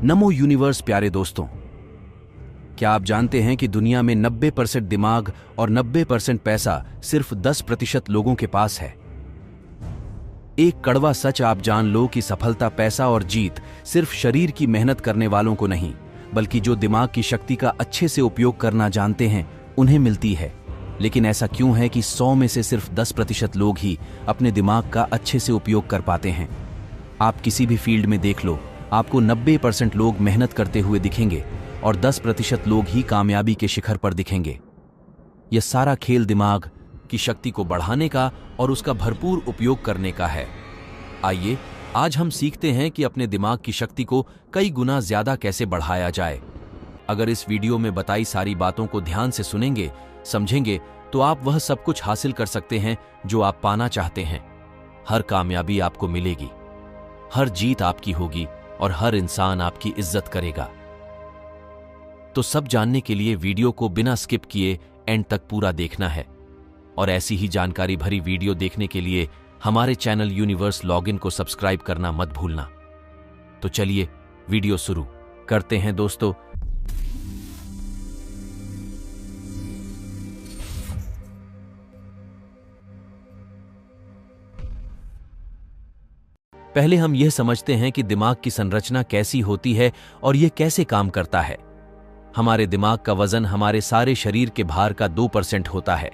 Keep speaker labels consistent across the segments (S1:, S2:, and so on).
S1: नमो universe प्यारे दोस्तों, क्या आप जानते हैं कि दुनिया में 90% दिमाग और 90% पैसा सिर्फ 10% लोगों के पास है। एक कड़वा सच आप जान लो कि सफलता, पैसा और जीत सिर्फ शरीर की मेहनत करने वालों को नहीं, बल्कि जो दिमाग की शक्ति का अच्छे से उपयोग करना जानते हैं उन्हें मिलती है। लेकिन ऐसा क्यों है कि 100 में से सिर्फ 10% लोग ही अपने दिमाग का अच्छे से उपयोग कर पाते हैं? आप किसी भी फील्ड में देख लो, आपको 90% लोग मेहनत करते हुए दिखेंगे और 10% लोग ही कामयाबी के शिखर पर दिखेंगे। यह सारा खेल दिमाग की शक्ति को बढ़ाने का और उसका भरपूर उपयोग करने का है। आइए आज हम सीखते हैं कि अपने दिमाग की शक्ति को कई गुना ज्यादा कैसे बढ़ाया जाए। अगर इस वीडियो में बताई सारी बातों को ध्यान से सुनेंगे, समझेंगे, तो आप वह सब कुछ हासिल कर सकते हैं जो आप पाना चाहते हैं। हर कामयाबी आपको मिलेगी, हर जीत आपकी होगी और हर इंसान आपकी इज्जत करेगा। तो सब जानने के लिए वीडियो को बिना स्किप किए एंड तक पूरा देखना है और ऐसी ही जानकारी भरी वीडियो देखने के लिए हमारे चैनल यूनिवर्स लॉगिन को सब्सक्राइब करना मत भूलना। तो चलिए वीडियो शुरू करते हैं दोस्तों। पहले हम यह समझते हैं कि दिमाग की संरचना कैसी होती है और यह कैसे काम करता है। हमारे दिमाग का वजन हमारे सारे शरीर के भार का 2% होता है।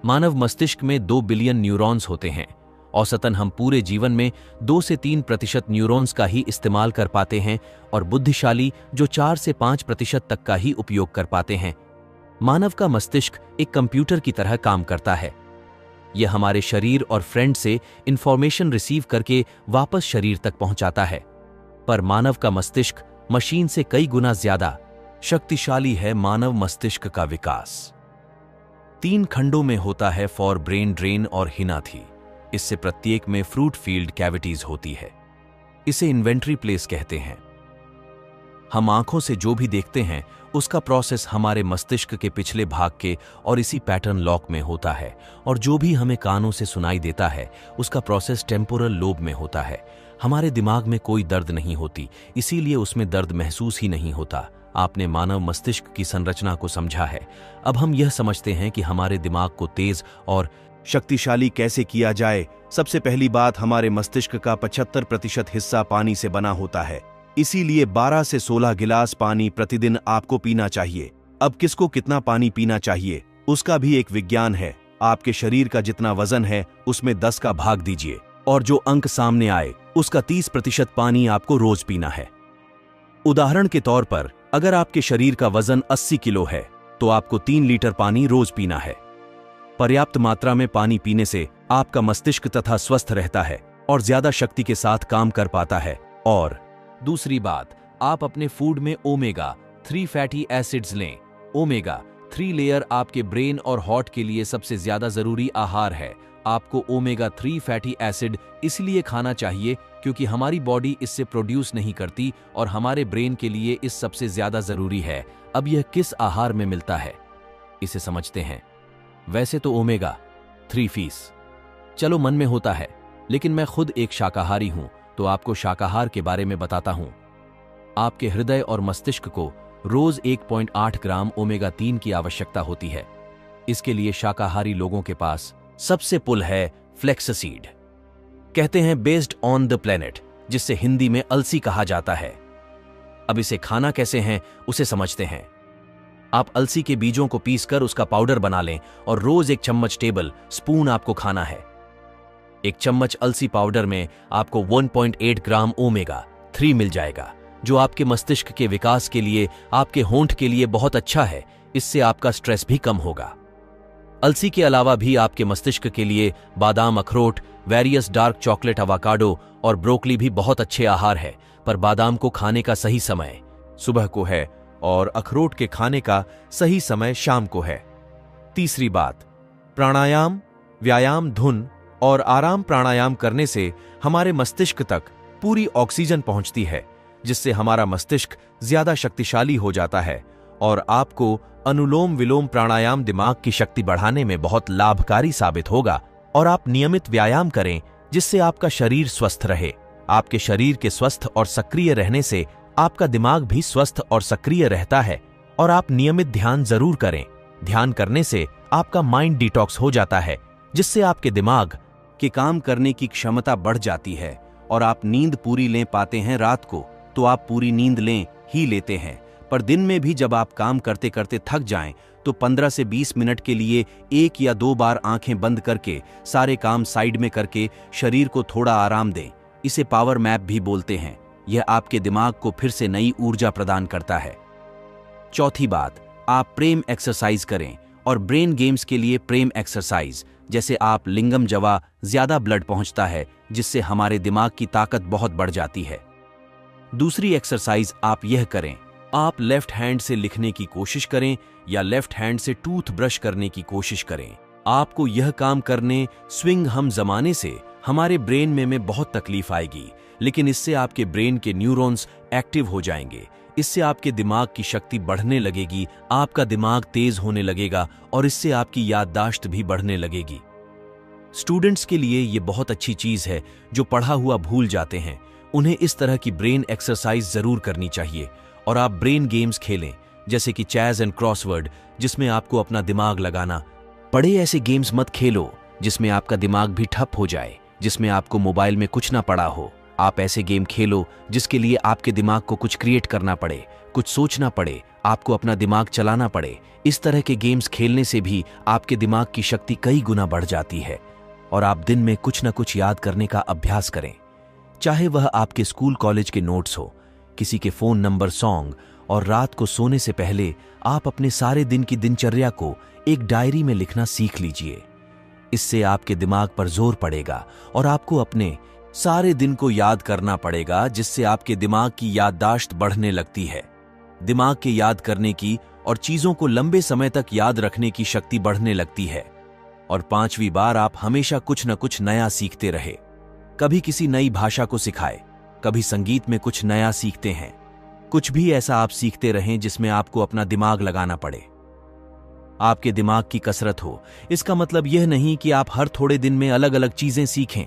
S1: मानव मस्तिष्क में 2 बिलियन न्यूरॉन्स होते हैं। औसतन हम पूरे जीवन में 2 से 3% न्यूरॉन्स का ही इस्तेमाल कर पाते हैं और बुद्धिशाली जो 4 से 5% तक का ही उपयोग कर पाते हैं। मानव का मस्तिष्क एक कंप्यूटर की तरह काम करता है। यह हमारे शरीर और फ्रेंड से इंफॉर्मेशन रिसीव करके वापस शरीर तक पहुंचाता है। पर मानव का मस्तिष्क मशीन से कई गुना ज्यादा शक्तिशाली है। मानव मस्तिष्क का विकास 3 खंडों में होता है, फॉर ब्रेन, ड्रेन और हिनाथी। इससे प्रत्येक में फ्रूट फील्ड कैविटीज होती है। इसे इन्वेंट्री प्लेस कहते हैं। हम आंखों से जो भी देखते हैं उसका प्रोसेस हमारे मस्तिष्क के पिछले भाग के और इसी पैटर्न लॉक में होता है, और जो भी हमें कानों से सुनाई देता है उसका प्रोसेस टेम्पोरल लोब में होता है। हमारे दिमाग में कोई दर्द नहीं होती, इसीलिए उसमें दर्द महसूस ही नहीं होता। आपने मानव मस्तिष्क की संरचना को समझा है। अब हम यह समझते हैं कि हमारे दिमाग को तेज और शक्तिशाली कैसे किया जाए। सबसे पहली बात, हमारे मस्तिष्क का 75% हिस्सा पानी से बना होता है। इसीलिए 12 से 16 गिलास पानी प्रतिदिन आपको पीना चाहिए। अब किसको कितना पानी पीना चाहिए उसका भी एक विज्ञान है। आपके शरीर का जितना वजन है उसमें 10 का भाग दीजिए और जो अंक सामने आए उसका 30% पानी आपको रोज पीना है। उदाहरण के तौर पर, अगर आपके शरीर का वजन 80 किलो है तो आपको 3 लीटर पानी रोज पीना है। पर्याप्त मात्रा में पानी पीने से आपका मस्तिष्क तथा स्वस्थ रहता है और ज्यादा शक्ति के साथ काम कर पाता है। और दूसरी बात, आप अपने फूड में ओमेगा 3 फैटी एसिड्स लें। ओमेगा 3 लेयर आपके ब्रेन और हार्ट के लिए सबसे ज्यादा जरूरी आहार है। आपको ओमेगा 3 फैटी एसिड इसलिए खाना चाहिए क्योंकि हमारी बॉडी इससे प्रोड्यूस नहीं करती और हमारे ब्रेन के लिए इस सबसे ज्यादा जरूरी है। अब यह किस आहार में मिलता है इसे समझते हैं। वैसे तो ओमेगा 3 फीस चलो मन में होता है, लेकिन मैं खुद एक शाकाहारी हूं तो आपको शाकाहार के बारे में बताता हूं। आपके हृदय और मस्तिष्क को रोज 1.8 ग्राम ओमेगा 3 की आवश्यकता होती है। इसके लिए शाकाहारी लोगों के पास सबसे पुल है फ्लेक्ससीड। कहते हैं बेस्ड ऑन द प्लेनेट, जिससे हिंदी में अलसी कहा जाता है। अब इसे खाना कैसे है उसे समझते हैं। आप अलसी के बीजों को पीसकर उसका पाउडर बना लें और रोज 1 चम्मच टेबल स्पून आपको खाना है। 1 चम्मच अलसी पाउडर में आपको 1.8 ग्राम ओमेगा 3 मिल जाएगा, जो आपके मस्तिष्क के विकास के लिए, आपके होंठ के लिए बहुत अच्छा है। इससे आपका स्ट्रेस भी कम होगा। अलसी के अलावा भी आपके मस्तिष्क के लिए बादाम, अखरोट, वेरियस डार्क चॉकलेट, अवाकाडो और ब्रोकली भी बहुत अच्छे आहार है। पर बादाम को खाने का सही समय सुबह को है और अखरोट के खाने का सही समय शाम को है। तीसरी बात, प्राणायाम, व्यायाम, धुन और आराम। प्राणायाम करने से हमारे मस्तिष्क तक पूरी ऑक्सीजन पहुंचती है, जिससे हमारा मस्तिष्क ज्यादा शक्तिशाली हो जाता है। और आपको अनुलोम विलोम प्राणायाम दिमाग की शक्ति बढ़ाने में बहुत लाभकारी साबित होगा। और आप नियमित व्यायाम करें जिससे आपका शरीर स्वस्थ रहे। आपके शरीर के स्वस्थ और सक्रिय रहने से आपका दिमाग भी स्वस्थ और सक्रिय रहता है। और आप नियमित ध्यान जरूर करें। ध्यान करने से आपका माइंड डिटॉक्स हो जाता है, जिससे आपके दिमाग के काम करने की क्षमता बढ़ जाती है और आप नींद पूरी ले पाते हैं। रात को तो आप पूरी नींद लेते हैं, पर दिन में भी जब आप काम करते करते थक जाएं तो 15 से 20 मिनट के लिए 1 या 2 बार आंखें बंद करके सारे काम साइड में करके शरीर को थोड़ा आराम दें। इसे पावर मैप भी बोलते हैं। यह आपके दिमाग को फिर से नई ऊर्जा प्रदान करता है। चौथी बात, आप प्रेम एक्सरसाइज करें और ब्रेन गेम्स के लिए प्रेम एक्सरसाइज जैसे आप लिंगम जवा ज्यादा ब्लड पहुंचता है, जिससे हमारे दिमाग की ताकत बहुत बढ़ जाती है। दूसरी एक्सरसाइज आप यह करें, आप लेफ्ट हैंड से लिखने की कोशिश करें या लेफ्ट हैंड से टूथ ब्रश करने की कोशिश करें। आपको यह काम करने स्विंग हम जमाने से हमारे ब्रेन में बहुत तकलीफ आएगी, लेकिन इससे आपके ब्रेन के न्यूरॉन्स एक्टिव हो जाएंगे। इससे आपके दिमाग की शक्ति बढ़ने लगेगी, आपका दिमाग तेज होने लगेगा और इससे आपकी याददाश्त भी बढ़ने लगेगी। स्टूडेंट्स के लिए ये बहुत अच्छी चीज है जो पढ़ा हुआ भूल जाते हैं। उन्हें इस तरह की ब्रेन एक्सरसाइज जरूर करनी चाहिए। और आप ब्रेन गेम्स खेलें जैसे कि चैज एंड क्रॉसवर्ड, जिसमें आपको अपना दिमाग लगाना पड़े। ऐसे गेम्स मत खेलो जिसमें आपका दिमाग भी ठप हो जाए, जिसमें आपको मोबाइल में कुछ ना पड़ा हो। आप ऐसे गेम खेलो जिसके लिए आपके दिमाग को कुछ क्रिएट करना पड़े, कुछ सोचना पड़े, आपको अपना दिमाग चलाना पड़े। इस तरह के गेम्स खेलने से भी आपके दिमाग की शक्ति कई गुना बढ़ जाती है और आप दिन में कुछ ना कुछ याद करने का अभ्यास करें। चाहे वह आपके स्कूल कॉलेज के नोट्स हो, किसी के फोन नंबर, सॉन्ग, और रात को सोने से पहले आप अपने सारे दिन की दिनचर्या को एक डायरी में लिखना सीख लीजिए। इससे आपके दिमाग पर जोर पड़ेगा और आपको अपने सारे दिन को याद करना पड़ेगा, जिससे आपके दिमाग की याददाश्त बढ़ने लगती है। दिमाग के याद करने की और चीजों को लंबे समय तक याद रखने की शक्ति बढ़ने लगती है। और 5वीं बार, आप हमेशा कुछ न कुछ नया सीखते रहे। कभी किसी नई भाषा को सिखाए, कभी संगीत में कुछ नया सीखते हैं। कुछ भी ऐसा आप सीखते रहें जिसमें आपको अपना दिमाग लगाना पड़े, आपके दिमाग की कसरत हो। इसका मतलब यह नहीं कि आप हर थोड़े दिन में अलग अलग चीजें सीखें।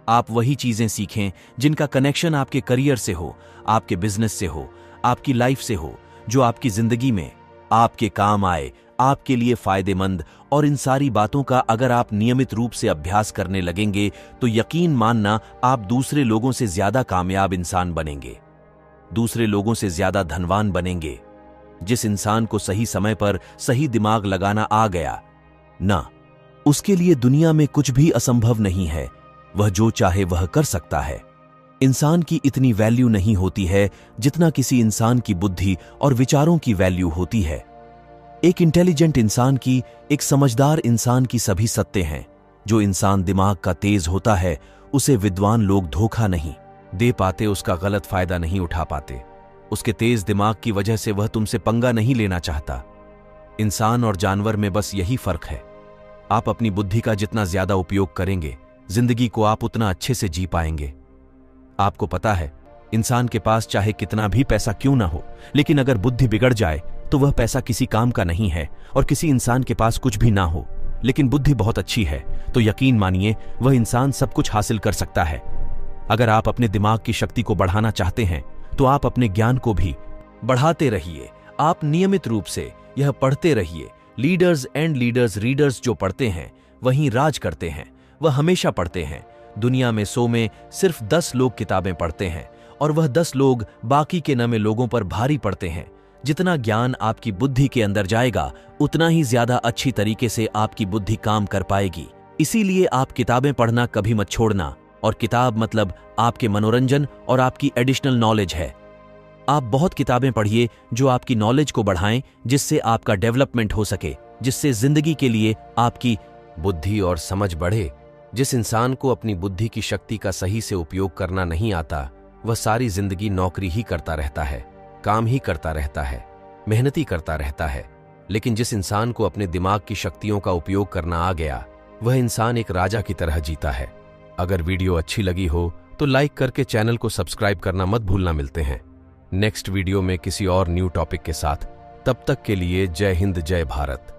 S1: आप वही चीजें सीखें जिनका कनेक्शन आपके करियर से हो, आपके बिजनेस से हो, आपकी लाइफ से हो, जो आपकी जिंदगी में आपके काम आए, आपके लिए फायदेमंद। और इन सारी बातों का अगर आप नियमित रूप से अभ्यास करने लगेंगे तो यकीन मानना, आप दूसरे लोगों से ज्यादा कामयाब इंसान बनेंगे, दूसरे लोगों से ज्यादा धनवान बनेंगे। जिस इंसान को सही समय पर सही दिमाग लगाना आ गया ना, उसके लिए दुनिया में कुछ भी असंभव नहीं है। वह जो चाहे वह कर सकता है। इंसान की इतनी वैल्यू नहीं होती है जितना किसी इंसान की बुद्धि और विचारों की वैल्यू होती है। एक इंटेलिजेंट इंसान की, एक समझदार इंसान की सभी सत्ते हैं। जो इंसान दिमाग का तेज होता है उसे विद्वान लोग धोखा नहीं दे पाते, उसका गलत फायदा नहीं उठा पाते। उसके तेज दिमाग की वजह से वह तुमसे पंगा नहीं लेना चाहता। इंसान और जानवर में बस यही फर्क है। आप अपनी बुद्धि का जितना ज्यादा उपयोग करेंगे, जिंदगी को आप उतना अच्छे से जी पाएंगे। आपको पता है, इंसान के पास चाहे कितना भी पैसा क्यों ना हो, लेकिन अगर बुद्धि बिगड़ जाए तो वह पैसा किसी काम का नहीं है। और किसी इंसान के पास कुछ भी ना हो लेकिन बुद्धि बहुत अच्छी है तो यकीन मानिए वह इंसान सब कुछ हासिल कर सकता है। अगर आप अपने दिमाग की शक्ति को बढ़ाना चाहते हैं तो आप अपने ज्ञान को भी बढ़ाते रहिए। आप नियमित रूप से यह पढ़ते रहिए। लीडर्स एंड लीडर्स रीडर्स जो पढ़ते हैं वहीं राज करते हैं। वह हमेशा पढ़ते हैं। दुनिया में 100 में सिर्फ 10 लोग किताबें पढ़ते हैं और वह 10 लोग बाकी के 90 लोगों पर भारी पड़ते हैं। जितना ज्ञान आपकी बुद्धि के अंदर जाएगा उतना ही ज्यादा अच्छी तरीके से आपकी बुद्धि काम कर पाएगी। इसीलिए आप किताबें पढ़ना कभी मत छोड़ना। और किताब मतलब आपके मनोरंजन और आपकी एडिशनल नॉलेज है। आप बहुत किताबें पढ़िए जो आपकी नॉलेज को बढ़ाएं, जिससे आपका डेवलपमेंट हो सके, जिससे जिंदगी के लिए आपकी बुद्धि और समझ बढ़े। जिस इंसान को अपनी बुद्धि की शक्ति का सही से उपयोग करना नहीं आता, वह सारी जिंदगी नौकरी ही करता रहता है, काम ही करता रहता है, मेहनती करता रहता है। लेकिन जिस इंसान को अपने दिमाग की शक्तियों का उपयोग करना आ गया, वह इंसान एक राजा की तरह जीता है। अगर वीडियो अच्छी लगी हो तो लाइक करके चैनल को सब्सक्राइब करना मत भूलना। मिलते हैं नेक्स्ट वीडियो में किसी और न्यू टॉपिक के साथ। तब तक के लिए जय हिंद, जय भारत।